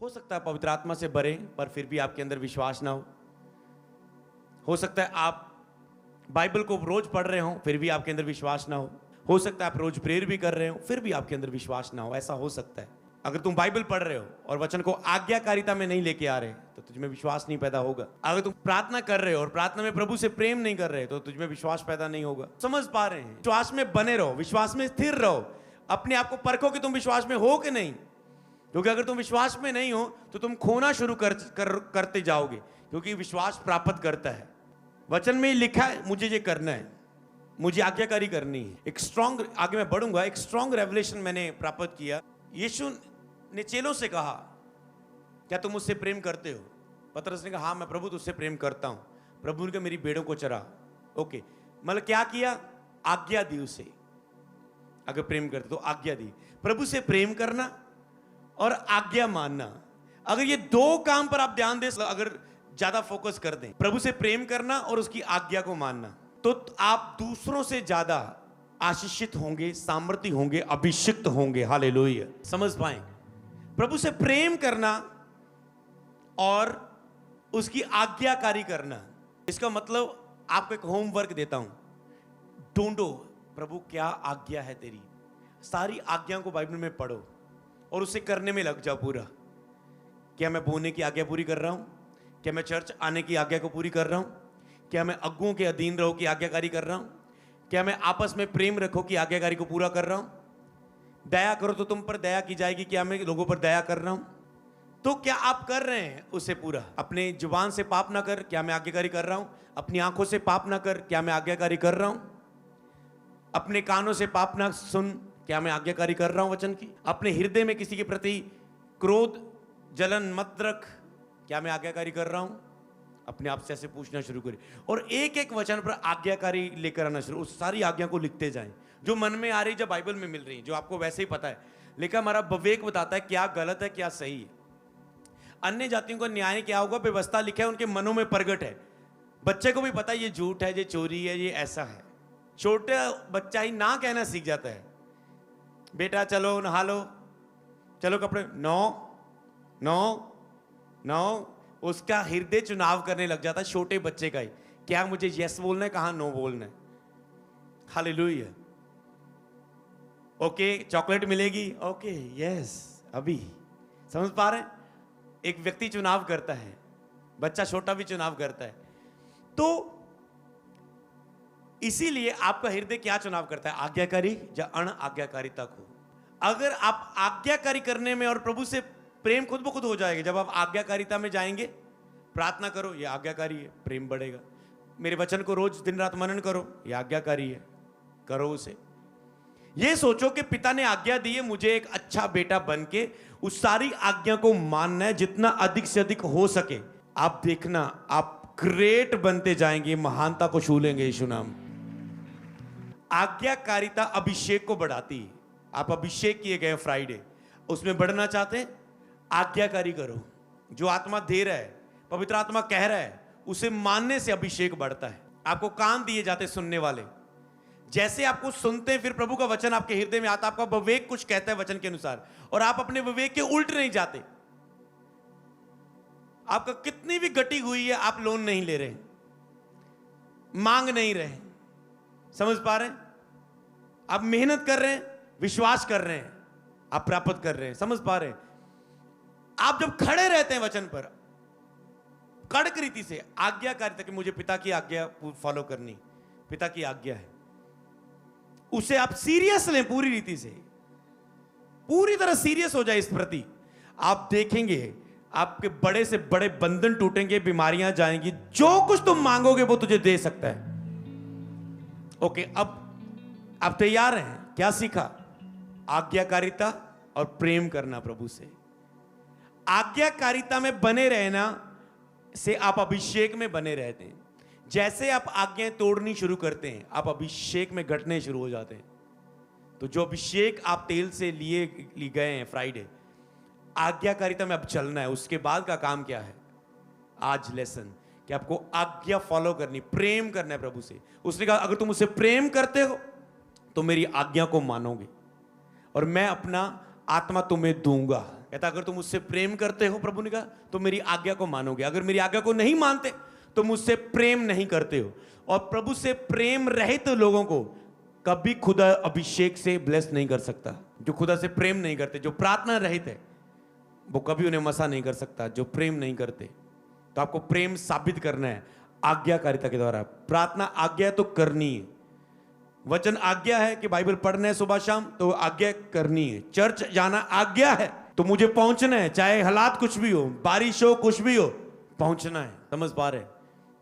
हो सकता है पवित्र आत्मा से भरे पर फिर भी आपके अंदर विश्वास ना हो सकता है आप बाइबल को रोज पढ़ रहे हो फिर भी आपके अंदर विश्वास ना हो सकता है आप रोज प्रेयर भी कर रहे हो फिर भी आपके अंदर विश्वास ना हो। ऐसा हो सकता है। अगर तुम बाइबल पढ़ रहे हो और वचन को आज्ञाकारिता में नहीं लेके आ रहे तो तुझमें विश्वास नहीं पैदा होगा। अगर तुम प्रार्थना कर रहे हो और प्रार्थना में प्रभु से प्रेम नहीं कर रहे तो तुझमें विश्वास पैदा नहीं होगा। समझ पा रहे हैं? विश्वास में बने रहो, विश्वास में स्थिर रहो, अपने आप को परखो कि तुम विश्वास में हो कि नहीं, क्योंकि अगर तुम विश्वास में नहीं हो तो तुम खोना शुरू करते जाओगे, क्योंकि विश्वास प्राप्त करता है। वचन में लिखा है मुझे ये करना है, मुझे आज्ञाकारी करनी है। एक स्ट्रॉन्ग, आगे मैं बढ़ूंगा, एक स्ट्रॉन्ग रेवलेशन मैंने प्राप्त किया। यीशु ने चेलों से कहा क्या तुम मुझसे प्रेम करते हो? पतरस ने कहा हाँ मैं प्रभु तुझसे प्रेम करता हूं। प्रभु ने कहा मेरी भेड़ों को चरा। ओके, मतलब क्या किया? आज्ञा दी उसे। अगर प्रेम करते तो आज्ञा दी। प्रभु से प्रेम करना और आज्ञा मानना, अगर ये दो काम पर आप ध्यान दें, अगर ज्यादा फोकस कर दें, प्रभु से प्रेम करना और उसकी आज्ञा को मानना, तो आप दूसरों से ज्यादा आशीषित होंगे, सामर्थ्य होंगे, अभिषिक्त होंगे। हालेलुया। समझ पाए? प्रभु से प्रेम करना और उसकी आज्ञाकारी करना, इसका मतलब आपको एक होमवर्क देता हूं। ढूंढो प्रभु क्या आज्ञा है तेरी, सारी आज्ञा को बाइबल में पढ़ो और उसे करने में लग जाओ पूरा। क्या मैं बोने की आज्ञा पूरी कर रहा हूं? क्या मैं चर्च आने की आज्ञा को पूरी कर रहा हूं? क्या मैं अगुओं के अधीन रहो की आज्ञाकारी कर रहा हूं? क्या मैं आपस में प्रेम रखो की आज्ञाकारी को पूरा कर रहा हूं? दया करो तो तुम पर दया की जाएगी, क्या मैं लोगों पर दया कर रहा हूं? तो क्या आप कर रहे हैं उसे पूरा? अपने जुबान से पाप ना कर, क्या मैं आज्ञाकारी कर रहा हूं? अपनी आंखों से पाप ना कर, क्या मैं आज्ञाकारी कर रहा हूं? अपने कानों से पाप ना सुन, क्या मैं आज्ञाकारी कर रहा हूं वचन की? अपने हृदय में किसी के प्रति क्रोध जलन मत रख, क्या मैं आज्ञाकारी कर रहा हूं? अपने आप से ऐसे पूछना शुरू करें और एक एक वचन पर आज्ञाकारी लेकर आना शुरू, उस सारी आज्ञा को लिखते जाएं जो मन में आ रही, जो बाइबल में मिल रही, जो आपको वैसे ही पता है। लेकिन हमारा विवेक बताता है क्या गलत है क्या सही है। अन्य जातियों का न्याय क्या होगा? व्यवस्था लिखा है, उनके मनों में प्रगट है। बच्चे को भी पता है ये झूठ है, ये चोरी है, ये ऐसा है। छोटा बच्चा ही ना कहना सीख जाता है। बेटा चलो नहा लो, चलो कपड़े, नो नो नो, उसका हृदय चुनाव करने लग जाता है छोटे बच्चे का ही। क्या मुझे यस बोलना है, कहां नो बोलना है। हालेलुया। ओके चॉकलेट मिलेगी, ओके यस अभी। समझ पा रहे हैं? एक व्यक्ति चुनाव करता है, बच्चा छोटा भी चुनाव करता है। तो इसीलिए आपका हृदय क्या चुनाव करता है, आज्ञाकारी या अण आज्ञाकारिता को? अगर आप आज्ञाकारी करने में, और प्रभु से प्रेम खुद ब खुद हो जाएगा जब आप आज्ञाकारिता में जाएंगे। प्रार्थना करो, ये आज्ञाकारी है, प्रेम बढ़ेगा। मेरे वचन को रोज दिन रात मनन करो, ये आज्ञाकारी है, करो उसे। ये सोचो कि पिता ने आज्ञा दी है, मुझे एक अच्छा बेटा बन के उस सारी आज्ञा को मानना है जितना अधिक से अधिक हो सके। आप देखना आप ग्रेट बनते जाएंगे, महानता को छू लेंगे यीशु नाम। आज्ञाकारिता अभिषेक को बढ़ाती है। आप अभिषेक किए गए फ्राइडे, उसमें बढ़ना चाहते हैं, आज्ञाकारी करो। जो आत्मा दे रहा है, पवित्र आत्मा कह रहा है, उसे मानने से अभिषेक बढ़ता है। आपको कान दिए जाते सुनने वाले, जैसे आपको सुनते हैं फिर प्रभु का वचन आपके हृदय में आता, आपका विवेक कुछ कहता है वचन के अनुसार, और आप अपने विवेक के उल्ट नहीं जाते। आपका कितनी भी गटी हुई है, आप लोन नहीं ले रहे, मांग नहीं रहे। समझ पा रहे हैं? आप मेहनत कर रहे हैं, विश्वास कर रहे हैं, आप प्राप्त कर रहे हैं। समझ पा रहे हैं? आप जब खड़े रहते हैं वचन पर कड़क रीति से, आज्ञाकारिता कि मुझे पिता की आज्ञा फॉलो करनी, पिता की आज्ञा है, उसे आप सीरियस लें पूरी रीति से, पूरी तरह सीरियस हो जाए इस प्रति। आप देखेंगे आपके बड़े से बड़े बंधन टूटेंगे, बीमारियां जाएंगी। जो कुछ तुम मांगोगे वो तुझे दे सकता है। ओके, अब आप तैयार हैं? क्या सीखा? आज्ञाकारिता और प्रेम करना प्रभु से। आज्ञाकारिता में बने रहना से आप अभिषेक में बने रहते हैं। जैसे आप आज्ञाएं तोड़नी शुरू करते हैं, आप अभिषेक में घटने शुरू हो जाते हैं। तो जो अभिषेक आप तेल से लिए गए हैं फ्राइडे, आज्ञाकारिता में अब चलना है। उसके बाद का काम क्या है? आज लेसन कि आपको आज्ञा फॉलो करनी, प्रेम करना है प्रभु से। उसने कहा अगर तुम मुझसे प्रेम करते हो तो मेरी आज्ञा को मानोगे और मैं अपना आत्मा तुम्हें दूंगा। कहता अगर तुम मुझसे प्रेम करते हो, प्रभु ने कहा, तो मेरी आज्ञा को मानोगे। अगर मेरी आज्ञा को नहीं मानते तो मुझसे प्रेम नहीं करते हो। और प्रभु से प्रेम रहित लोगों को कभी खुदा अभिषेक से ब्लेस नहीं कर सकता। जो खुदा से प्रेम नहीं करते, जो प्रार्थना रहित है, वो कभी उन्हें मसा नहीं कर सकता। जो प्रेम नहीं करते, तो आपको प्रेम साबित करना है आज्ञाकारिता के द्वारा। प्रार्थना आज्ञा तो करनी है, वचन आज्ञा है कि बाइबल पढ़ना है सुबह शाम, तो आज्ञा करनी है। चर्च जाना आज्ञा है, तो मुझे पहुंचना है, चाहे हालात कुछ भी हो, बारिश हो, कुछ भी हो, पहुंचना है। समझ पा रहे हैं?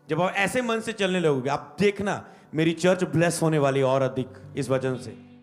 जब आप ऐसे मन से चलने लगोगे, आप देखना मेरी चर्च ब्लेस होने वाली और अधिक इस वचन से।